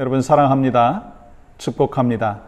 여러분 사랑합니다. 축복합니다.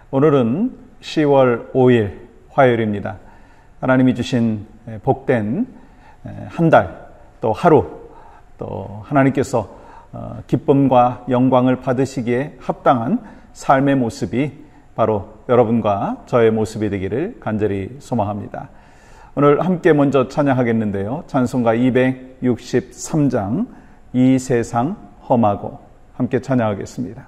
오늘은 10월 5일 화요일입니다. 하나님이 주신 복된 한 달, 또 하루, 또 하나님께서 기쁨과 영광을 받으시기에 합당한 삶의 모습이 바로 여러분과 저의 모습이 되기를 간절히 소망합니다. 오늘 함께 먼저 찬양하겠는데요. 찬송가 263장 이 세상 험하고 함께 찬양하겠습니다.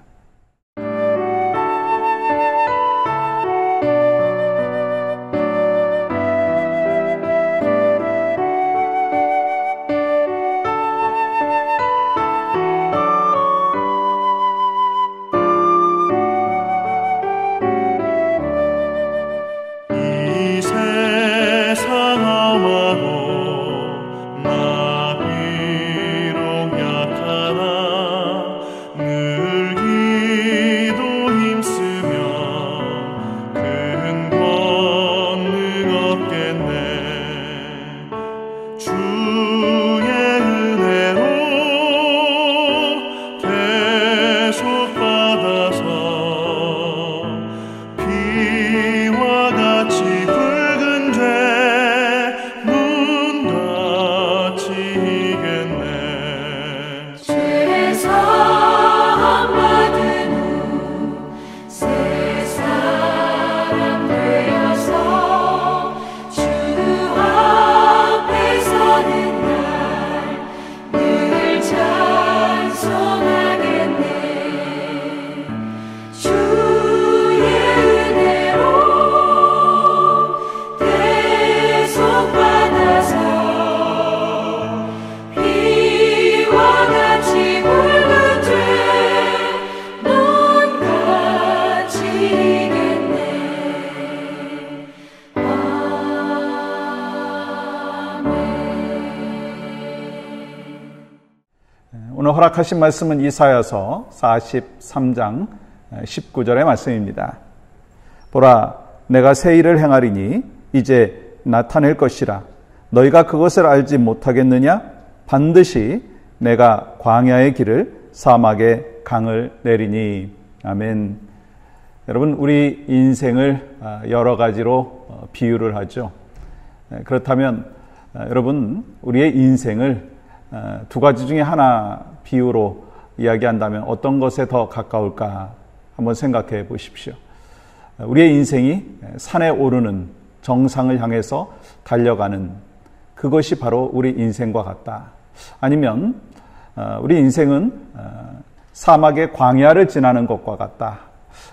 오늘 허락하신 말씀은 이사야서 43장 19절의 말씀입니다. 보라, 내가 새 일을 행하리니 이제 나타낼 것이라. 너희가 그것을 알지 못하겠느냐? 반드시 내가 광야의 길을 사막의 강을 내리니. 아멘. 여러분, 우리 인생을 여러 가지로 비유를 하죠. 그렇다면 여러분, 우리의 인생을 두 가지 중에 하나 비유로 이야기한다면 어떤 것에 더 가까울까 한번 생각해 보십시오. 우리의 인생이 산에 오르는 정상을 향해서 달려가는 그것이 바로 우리 인생과 같다. 아니면 우리 인생은 사막의 광야를 지나는 것과 같다.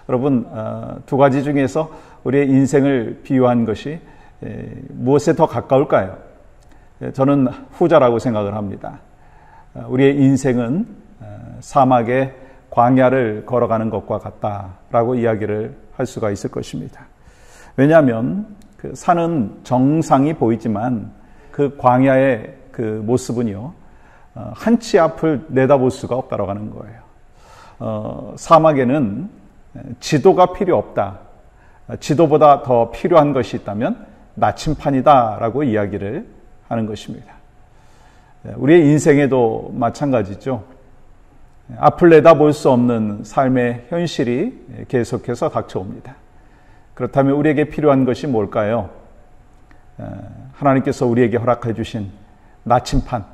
여러분, 두 가지 중에서 우리의 인생을 비유한 것이 무엇에 더 가까울까요? 저는 후자라고 생각을 합니다. 우리의 인생은 사막의 광야를 걸어가는 것과 같다라고 이야기를 할 수가 있을 것입니다. 왜냐하면 그 산은 정상이 보이지만 그 광야의 그 모습은요, 한 치 앞을 내다볼 수가 없다라고 하는 거예요. 사막에는 지도가 필요 없다. 지도보다 더 필요한 것이 있다면 나침판이다라고 이야기를 하는 것입니다. 우리의 인생에도 마찬가지죠. 앞을 내다볼 수 없는 삶의 현실이 계속해서 닥쳐옵니다. 그렇다면 우리에게 필요한 것이 뭘까요? 하나님께서 우리에게 허락해 주신 나침판,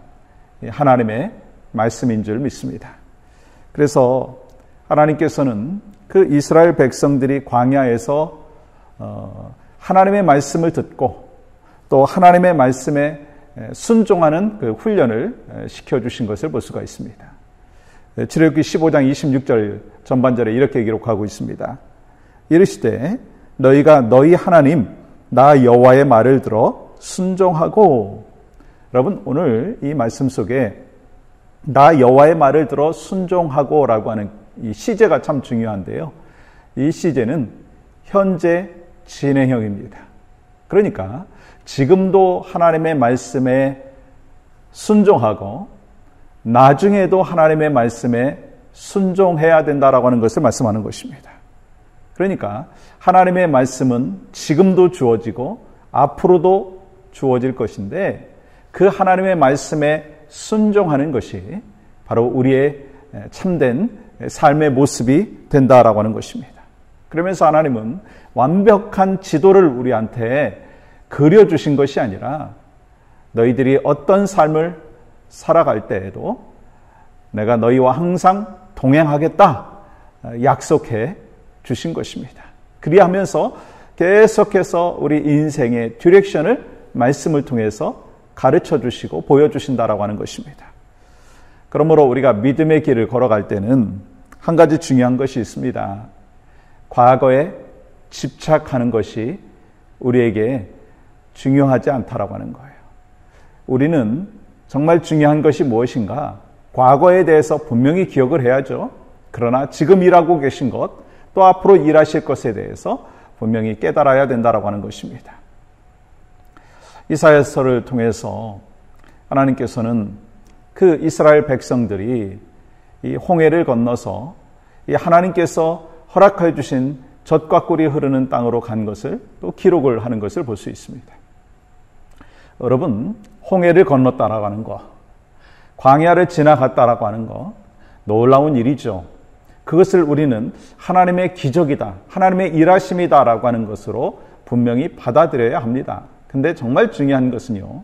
하나님의 말씀인 줄 믿습니다. 그래서 하나님께서는 그 이스라엘 백성들이 광야에서 하나님의 말씀을 듣고 또 하나님의 말씀에 순종하는 그 훈련을 시켜주신 것을 볼 수가 있습니다. 출애굽기 15장 26절 전반절에 이렇게 기록하고 있습니다. 이르시되 너희가 너희 하나님 나 여호와의 말을 들어 순종하고. 여러분, 오늘 이 말씀 속에 나 여호와의 말을 들어 순종하고 라고 하는 이 시제가 참 중요한데요. 이 시제는 현재 진행형입니다. 그러니까 지금도 하나님의 말씀에 순종하고 나중에도 하나님의 말씀에 순종해야 된다라고 하는 것을 말씀하는 것입니다. 그러니까 하나님의 말씀은 지금도 주어지고 앞으로도 주어질 것인데 그 하나님의 말씀에 순종하는 것이 바로 우리의 참된 삶의 모습이 된다라고 하는 것입니다. 그러면서 하나님은 완벽한 지도를 우리한테 그려주신 것이 아니라 너희들이 어떤 삶을 살아갈 때에도 내가 너희와 항상 동행하겠다 약속해 주신 것입니다. 그리하면서 계속해서 우리 인생의 디렉션을 말씀을 통해서 가르쳐 주시고 보여주신다라고 하는 것입니다. 그러므로 우리가 믿음의 길을 걸어갈 때는 한 가지 중요한 것이 있습니다. 과거에 집착하는 것이 우리에게 중요하지 않다라고 하는 거예요. 우리는 정말 중요한 것이 무엇인가? 과거에 대해서 분명히 기억을 해야죠. 그러나 지금 일하고 계신 것, 또 앞으로 일하실 것에 대해서 분명히 깨달아야 된다라고 하는 것입니다. 이사야서를 통해서 하나님께서는 그 이스라엘 백성들이 이 홍해를 건너서 이 하나님께서 허락해 주신 젖과 꿀이 흐르는 땅으로 간 것을 또 기록을 하는 것을 볼 수 있습니다. 여러분, 홍해를 건넜다라고 하는 거, 광야를 지나갔다라고 하는 거, 놀라운 일이죠. 그것을 우리는 하나님의 기적이다, 하나님의 일하심이다라고 하는 것으로 분명히 받아들여야 합니다. 근데 정말 중요한 것은요,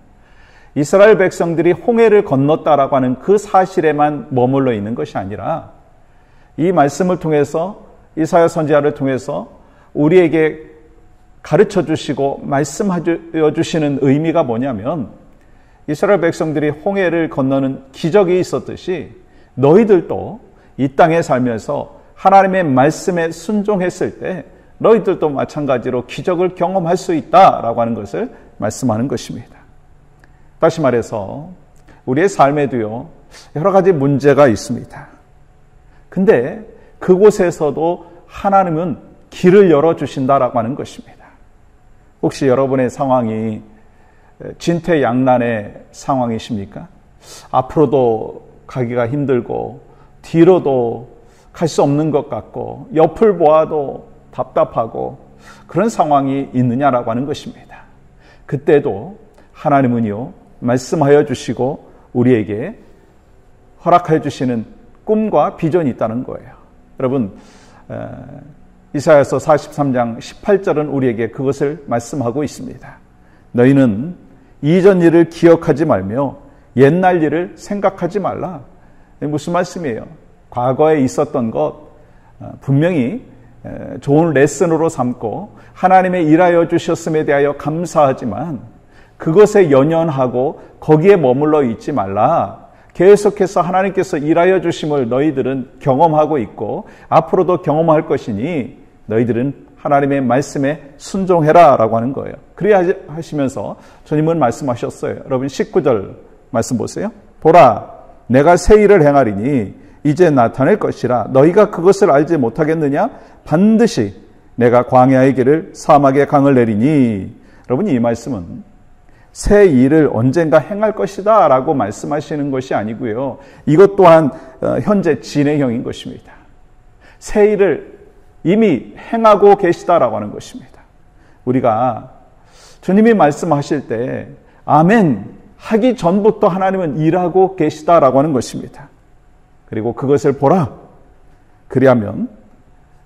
이스라엘 백성들이 홍해를 건넜다라고 하는 그 사실에만 머물러 있는 것이 아니라 이 말씀을 통해서, 이사야 선지자를 통해서 우리에게 가르쳐 주시고 말씀하여 주시는 의미가 뭐냐면, 이스라엘 백성들이 홍해를 건너는 기적이 있었듯이 너희들도 이 땅에 살면서 하나님의 말씀에 순종했을 때 너희들도 마찬가지로 기적을 경험할 수 있다라고 하는 것을 말씀하는 것입니다. 다시 말해서 우리의 삶에도요, 여러 가지 문제가 있습니다. 근데 그곳에서도 하나님은 길을 열어주신다라고 하는 것입니다. 혹시 여러분의 상황이 진퇴양난의 상황이십니까? 앞으로도 가기가 힘들고 뒤로도 갈 수 없는 것 같고 옆을 보아도 답답하고 그런 상황이 있느냐라고 하는 것입니다. 그때도 하나님은요, 말씀하여 주시고 우리에게 허락해 주시는 꿈과 비전이 있다는 거예요. 여러분, 이사야서 43장 18절은 우리에게 그것을 말씀하고 있습니다. 너희는 이전 일을 기억하지 말며 옛날 일을 생각하지 말라. 무슨 말씀이에요? 과거에 있었던 것 분명히 좋은 레슨으로 삼고 하나님의 일하여 주셨음에 대하여 감사하지만 그것에 연연하고 거기에 머물러 있지 말라. 계속해서 하나님께서 일하여 주심을 너희들은 경험하고 있고 앞으로도 경험할 것이니 너희들은 하나님의 말씀에 순종해라 라고 하는 거예요. 그래야 하시면서 주님은 말씀하셨어요. 여러분 19절 말씀 보세요. 보라, 내가 새 일을 행하리니 이제 나타낼 것이라. 너희가 그것을 알지 못하겠느냐? 반드시 내가 광야의 길을 사막의 강을 내리니. 여러분, 이 말씀은 새 일을 언젠가 행할 것이다 라고 말씀하시는 것이 아니고요. 이것 또한 현재 진행형인 것입니다. 새 일을 이미 행하고 계시다라고 하는 것입니다. 우리가 주님이 말씀하실 때 아멘 하기 전부터 하나님은 일하고 계시다라고 하는 것입니다. 그리고 그것을 보라. 그리하면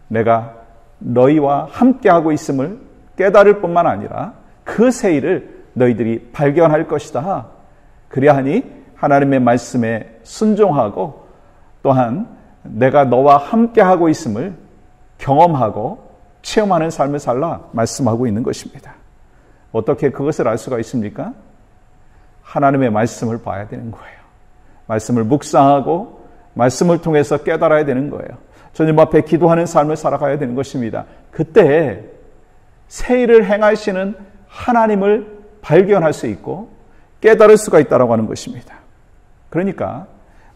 내가 너희와 함께하고 있음을 깨달을 뿐만 아니라 그 새 일을 너희들이 발견할 것이다. 그리하니 하나님의 말씀에 순종하고 또한 내가 너와 함께하고 있음을 경험하고 체험하는 삶을 살라 말씀하고 있는 것입니다. 어떻게 그것을 알 수가 있습니까? 하나님의 말씀을 봐야 되는 거예요. 말씀을 묵상하고 말씀을 통해서 깨달아야 되는 거예요. 주님 앞에 기도하는 삶을 살아가야 되는 것입니다. 그때 새 일을 행하시는 하나님을 발견할 수 있고 깨달을 수가 있다고 하는 것입니다. 그러니까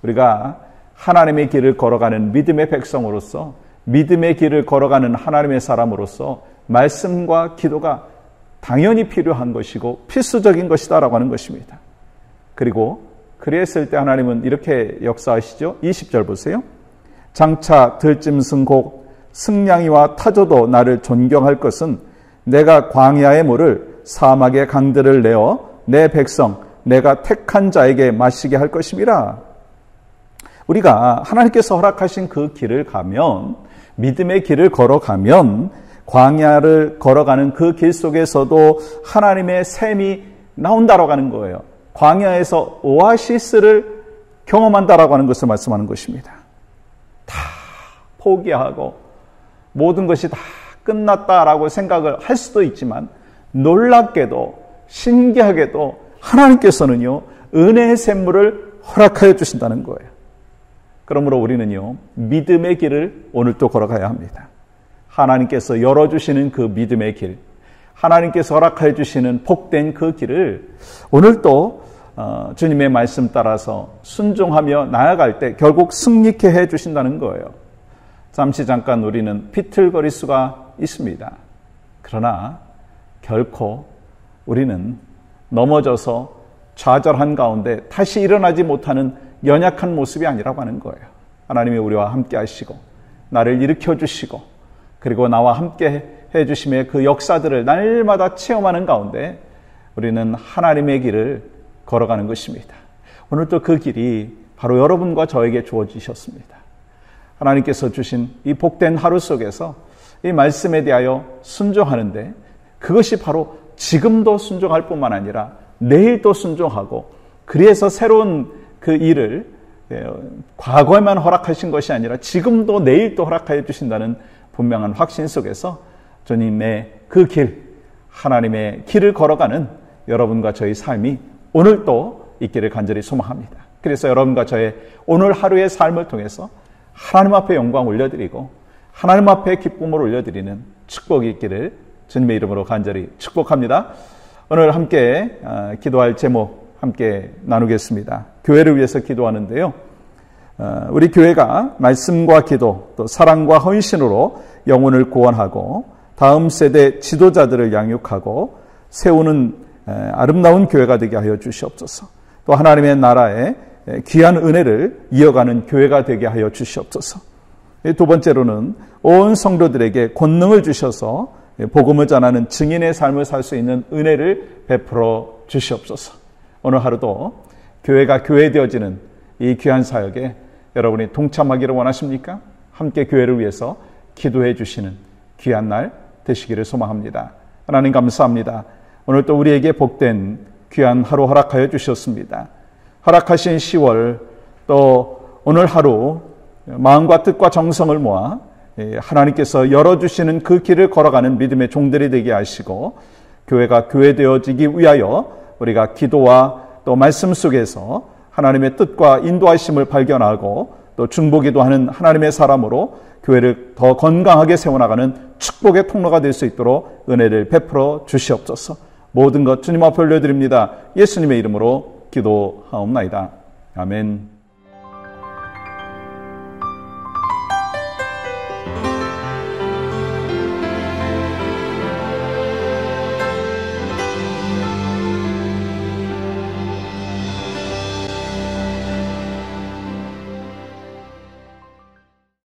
우리가 하나님의 길을 걸어가는 믿음의 백성으로서, 믿음의 길을 걸어가는 하나님의 사람으로서 말씀과 기도가 당연히 필요한 것이고 필수적인 것이다라고 하는 것입니다. 그리고 그랬을 때 하나님은 이렇게 역사하시죠. 20절 보세요. 장차 들짐승곡 승냥이와 타조도 나를 존경할 것은 내가 광야의 물을 사막의 강들을 내어 내 백성 내가 택한 자에게 마시게 할 것임이라. 우리가 하나님께서 허락하신 그 길을 가면, 믿음의 길을 걸어가면 광야를 걸어가는 그 길 속에서도 하나님의 샘이 나온다라고 하는 거예요. 광야에서 오아시스를 경험한다라고 하는 것을 말씀하는 것입니다. 다 포기하고 모든 것이 다 끝났다라고 생각을 할 수도 있지만, 놀랍게도 신기하게도 하나님께서는요, 은혜의 샘물을 허락하여 주신다는 거예요. 그러므로 우리는요, 믿음의 길을 오늘 또 걸어가야 합니다. 하나님께서 열어주시는 그 믿음의 길, 하나님께서 허락하여 주시는 복된 그 길을 오늘 또 주님의 말씀 따라서 순종하며 나아갈 때 결국 승리케 해 주신다는 거예요. 잠깐 우리는 비틀거릴 수가 있습니다. 그러나 결코 우리는 넘어져서 좌절한 가운데 다시 일어나지 못하는 연약한 모습이 아니라고 하는 거예요. 하나님이 우리와 함께 하시고 나를 일으켜 주시고 그리고 나와 함께 해주심의 그 역사들을 날마다 체험하는 가운데 우리는 하나님의 길을 걸어가는 것입니다. 오늘 또 그 길이 바로 여러분과 저에게 주어지셨습니다. 하나님께서 주신 이 복된 하루 속에서 이 말씀에 대하여 순종하는데, 그것이 바로 지금도 순종할 뿐만 아니라 내일도 순종하고, 그래서 새로운 그 일을 과거에만 허락하신 것이 아니라 지금도 내일도 허락하여 주신다는 분명한 확신 속에서 주님의 그 길, 하나님의 길을 걸어가는 여러분과 저의 삶이 오늘도 있기를 간절히 소망합니다. 그래서 여러분과 저의 오늘 하루의 삶을 통해서 하나님 앞에 영광 올려드리고 하나님 앞에 기쁨을 올려드리는 축복이 있기를 주님의 이름으로 간절히 축복합니다. 오늘 함께 기도할 제목 함께 나누겠습니다. 교회를 위해서 기도하는데요. 우리 교회가 말씀과 기도, 또 사랑과 헌신으로 영혼을 구원하고 다음 세대 지도자들을 양육하고 세우는 아름다운 교회가 되게 하여 주시옵소서. 또 하나님의 나라의 귀한 은혜를 이어가는 교회가 되게 하여 주시옵소서. 두 번째로는 온 성도들에게 권능을 주셔서 복음을 전하는 증인의 삶을 살 수 있는 은혜를 베풀어 주시옵소서. 오늘 하루도 교회가 교회되어지는 이 귀한 사역에 여러분이 동참하기를 원하십니까? 함께 교회를 위해서 기도해 주시는 귀한 날 되시기를 소망합니다. 하나님 감사합니다. 오늘 또 우리에게 복된 귀한 하루 허락하여 주셨습니다. 허락하신 10월, 또 오늘 하루 마음과 뜻과 정성을 모아 하나님께서 열어주시는 그 길을 걸어가는 믿음의 종들이 되게 하시고, 교회가 교회되어지기 위하여 우리가 기도와 또 말씀 속에서 하나님의 뜻과 인도하심을 발견하고 또 중보기도하는 하나님의 사람으로 교회를 더 건강하게 세워나가는 축복의 통로가 될 수 있도록 은혜를 베풀어 주시옵소서. 모든 것 주님 앞에 올려드립니다. 예수님의 이름으로 기도하옵나이다. 아멘.